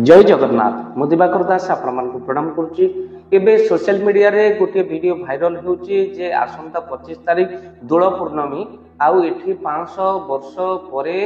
जय जगन्नाथ मु दिवाकर दास आपण प्रणाम करुच्ची। एबे सोशल मीडिया रे गोटे वीडियो भाइराल होउची जे आसंता 25 तारिख दोल पूर्णमी आउ एठी 500 वर्ष परे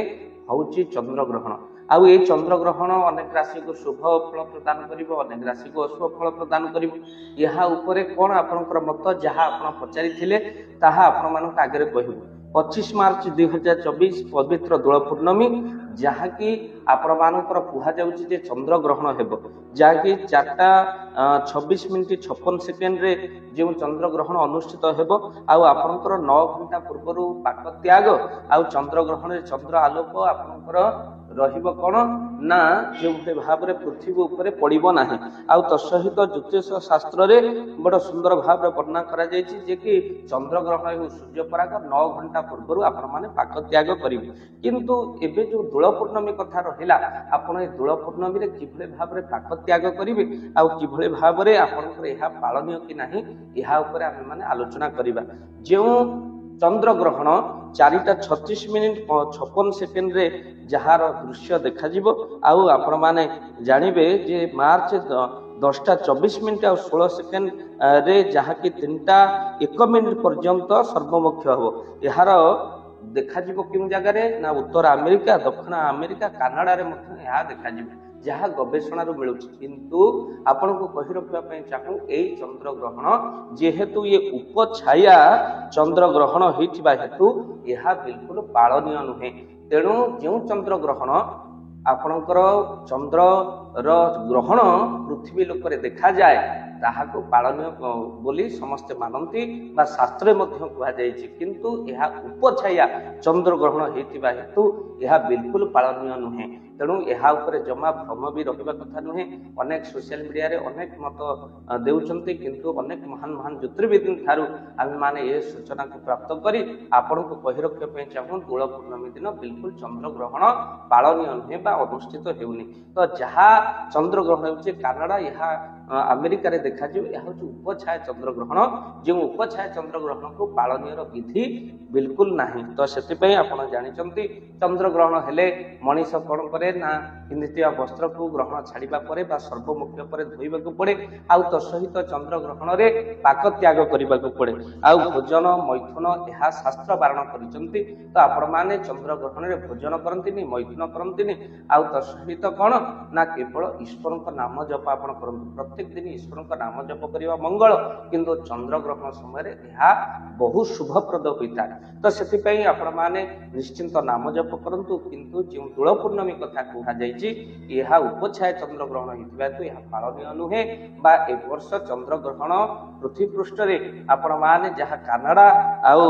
होउची चंद्र ग्रहण। आउ ए चंद्र ग्रहण अनेक राशि को शुभ फल प्रदान करिवो, अनेक राशि को अशुभ फल प्रदान करिवो। यहा उपरे कोन आपनकर मत जहा आपण पचारि थिले ताहा आपण मानक आगे कहिबो। 25 मार्च 2024 पवित्र दोल पूर्णमी जहाँकि आपण मानकर कुहा जाउची जे चंद्र ग्रहण हेबो, जहाँकि 4:26:56 रे जो चंद्र ग्रहण अनुष्ठित हेबो। आउ आपनकर 9 घंटा पूर्व पाक त्याग आउ चंद्र ग्रहण चंद्र आलोक आपनकर रहिबो कोन ना जो भाव रे पृथ्वी ऊपर पड़िबो नाही। आउ तसहित ज्योतिष शास्त्र रे बड़ सुंदर भाव रे वर्णना करा जायछि जे कि चंद्र ग्रहण हेउ सूर्य पराग 9 घंटा पूर्व आपण माने पाक त्याग करिवे। किंतु एबे जो दोल पूर्णमी कथा रहिला आपण ए दोल पूर्णमी रे किभले भाव रे पाक त्याग करिवे आउ किभले भाव रे आपनकर एहा पालनीय कि नाही एहा ऊपर आमे माने आलोचना करिबा। जो चंद्र ग्रहण 4:36:56 रे जहार दृश्य देखा जिवो आउ आपण माने जानिबे जे मार्च 10:24 और 16 रे जहा कि 3:01 पर्यंत सर्वमुख्य हो। यार देखा जिवो किन जगह रे ना उत्तर अमेरिका, दक्षिण अमेरिका, कनाडा रे मध्य यहा देखा जिवो जहाँ गवेषणा मिलूची। किंतु आपण को कहि रखिबा पई चाहू ए चंद्र ग्रहण जेहेतु ये उपछाया चंद्र ग्रहण होइतिबा हेतु यहा बिल्कुल पालनीय नुहे। तेणु जो चंद्र ग्रहण आपणकर चंद्र ग्रहण पृथ्वी लोक देखा जाए ताहाको पालनीय बोली समस्ते मानती बा शास्त्र मध्य कहा जायछि। किंतु यह उपछाया चंद्र ग्रहण होइतिबा हेतु यह बिल्कुल पालनीय नुहे। तेणु यहा उपरे जमा भ्रम भी रहिबा कथा नुहे। अनेक सोशल मीडिया रे अनेक मत देउचंती, किंतु अनेक महान महान ज्योतिर्विद थारु आमे माने ए सूचना को प्राप्त करी आपण को कहि रखिबा पई चाहू दोल पूर्णमी दिन बिल्कुल चंद्र ग्रहण पालनीय नुहे बा अनुष्ठित हेउनी। तो जहा चंद्र ग्रहण होउचे कनाडा यहा अमेरिका रे देखा जिवो यह होउचे उपछाया चंद्र ग्रहण। जो उपछाया चंद्र ग्रहण को पालनीय विधि बिल्कुल नाही। तो सेति पई आपण जानिचंती चंद्र ग्रहण हेले मनीष कोन करे ना पिंधिथिया वस्त्र को ग्रहण छाड़िबा परे बा सर्वमुख्य परे धोइबा को पड़े आउ तो सहित चंद्र ग्रहण रे पाक त्याग करिबा को पड़े आउ भोजन मैथुन यहा शास्त्र बारण करिसंती। तो आपण माने चंद्र ग्रहण रे भोजन करंतिनी, मैथुन करंतिनी आउ तो सहित कोन ना केवल ईश्वर का नाम जप आपण करंतु। प्रत्येक दिन ईश्वर का नाम जप करिबा मंगल, किंतु चंद्र ग्रहण समय रे यहा बहु शुभप्रद होइता। तो सेति पई आपण माने निश्चिंत नाम जप करंतु। किंतु जो दोल पूर्णमी कथा कहा जायछि यहा उपछाया चंद्र ग्रहण होइतिबा तो यहा पालनीय नुहे बा एक वर्ष चंद्र ग्रहण पृथ्वी पृष्ठ रे आपण माने जहा कनाडा आउ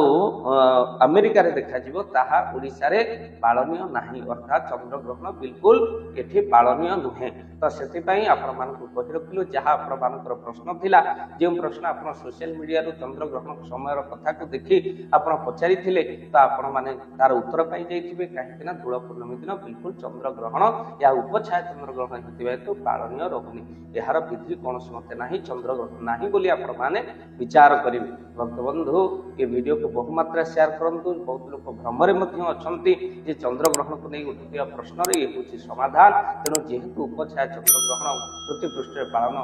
अमेरिका रे देखा जिवो ताहा ओडिसा रे पालनीय नाही। अर्थात चंद्र ग्रहण बिल्कुल एठी पालनीय नुहे। तो सेति पई आपण मानकु कहि रखिलु जहा आपण मानकर प्रश्न थिला जे प्रश्न आपण सोशल मीडिया रो चंद्र ग्रहण समय रो कथा को देखि आपण पचारि थिले तो आपण माने तार उत्तर पाई जाइथिबे। काहे ना दोल पूर्णमी दिन बिल्कुल चंद्र ग्रहण या उपछाया चंद्र ग्रहण होइतिबा तो पालनीय रहुनी। यार विधि कौन समते नाही, चंद्र ग्रहण नाही बोली आपण माने विचार करिवे। भक्त बंधु ये वीडियो को बहु मात्रा शेयर करंतु। बहुत लोक भ्रमरे मध्य अछंती जे चंद्र ग्रहण को नै उठिया प्रश्न रे ये होछि समाधान। तेणु जेहेतु उपछाया चंद्र ग्रहण पृथ्वी पृष्ठ पालन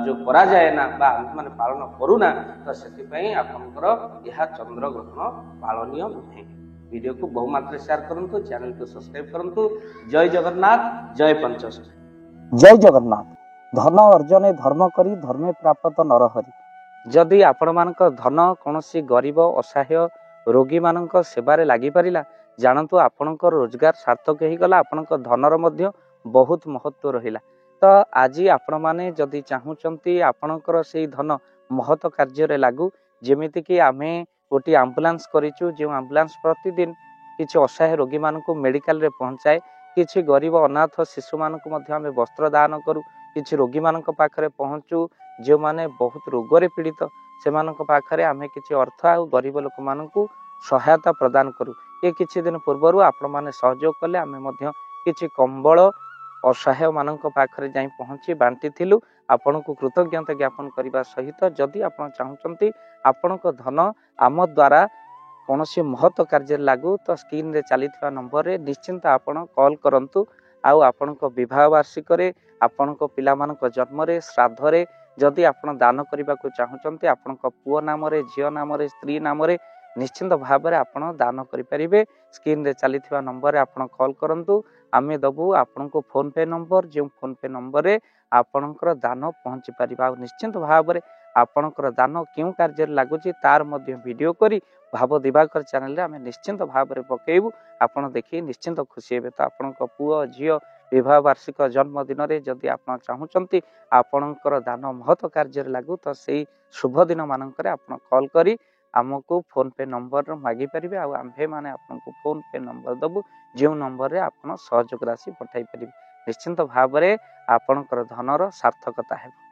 जो करा जाए ना बा हम माने पालन करूना तो सेति पई आपनकर यह चंद्र ग्रहण पालनीय नुहे। वीडियो को बहु मात्रा शेयर करंतु, चैनल को सब्सक्राइब करंतु। जय जगन्नाथ, जय पंचष्ठ। जय जगन्नाथ। धन अर्जने धर्म करी धर्मे प्राप्त नरहरि। जदि आपण मानक धन कोनोसी गरीब असहाय रोगी मानक सेवारे लागि परिला जानतु आपणक रोजगार सार्थक ही गला, आपणक धनर मध्य बहुत महत्व रहिला। तो आज आपण माने जदि चाहूचंती आपणकर सेई धन महत कार्य रे लागू, जेमिति कि आमे गोटी एम्बुलेंस करिचु जो एम्बुलेंस प्रतिदिन किछि असहाय रोगी मानक मेडिकल रे पहुंचाए, किछि गरीब अनाथ शिशु मानक मध्य आमे वस्त्र दान करू, किछि रोगी मानक पाखरे पहुंचू जो माने बहुत रोग रे पीड़ित से मानक पाखरे आमे किछि अर्थ आ गरीब लोक मानकू सहायता प्रदान करू। ये किछि दिन पूर्वरु आपण माने सहयोग कले आमे मध्य किछि कंबल असहाय मानक पाखरे जाई पहुंची बांटी थिलु। आपण को कृतज्ञता ज्ञापन करने सहित जदि आप चाहते आपण धन आम द्वारा कौन महत्व कार्य लागू तो स्क्रीन रे चली नंबर रे निश्चिंत आपण कॉल करंतु। ଆଉ ଆପଣଙ୍କ ବିବାହ ବାର୍ଷିକରେ, ଆପଣଙ୍କ ପିଲାମାନଙ୍କ ଜନ୍ମରେ, ଶ୍ରାଦ୍ଧରେ ଯଦି ଆପଣ ଦାନ କରିବାକୁ ଚାହୁଁଛନ୍ତି, ଆପଣଙ୍କ ପୁଅ ନାମରେ, ଝିଅ ନାମରେ, ସ୍ତ୍ରୀ ନାମରେ ନିଶ୍ଚିନ୍ତ ଭାବରେ ଆପଣ ଦାନ କରିପାରିବେ। ସ୍କ୍ରିନରେ ଚାଲିଥିବା ନମ୍ବରରେ ଆପଣ କଲ୍ କରନ୍ତୁ, ଆମେ ଦେବୁ ଆପଣଙ୍କୁ ଫୋନ ପେ ନମ୍ବର, ଯେଉଁ ଫୋନ ପେ ନମ୍ବରରେ ଆପଣଙ୍କର ଦାନ ପହଞ୍ଚି ପାରିବ। ଆଉ ନିଶ୍ଚିନ୍ତ ଭାବରେ ଆପଣଙ୍କର ଦାନ କେଉଁ କାର୍ଯ୍ୟରେ ଲାଗୁଛି ତାର ମଧ୍ୟ ଭିଡ଼ିଓ କରି ଭାବ ଦିବାକର ଚ୍ୟାନେଲରେ ଆମେ ନିଶ୍ଚିନ୍ତ ଭାବରେ ପକେଇବୁ। ଆପଣ ଦେଖି ନିଶ୍ଚିନ୍ତ ଖୁସି ହେବେ। ତ ଆପଣଙ୍କ ପୁଅ ଝିଅ ବିବାହ ବାର୍ଷିକ ଜନ୍ମଦିନରେ ଯଦି ଆପଣ ଚାହୁଁଛନ୍ତି ଆପଣଙ୍କର ଦାନ ମହତ କାର୍ଯ୍ୟରେ ଲାଗୁ, ତ ସେଇ ଶୁଭ ଦିନ ମାନଙ୍କରେ ଆପଣ କଲ୍ କରି ଆମକୁ ଫୋନ ପେ ନମ୍ବର ମାଗିପାରିବେ। ଆଉ ଆମ୍ଭେମାନେ ଆପଣଙ୍କୁ ଫୋନ ପେ ନମ୍ବର ଦେବୁ, ଯେଉଁ ନମ୍ବରରେ ଆପଣ ସହଯୋଗ ରାଶି ପଠାଇ ପାରିବେ। ନିଶ୍ଚିନ୍ତ ଭାବରେ ଆପଣଙ୍କର ଧନର ସାର୍ଥକତା ହେବ।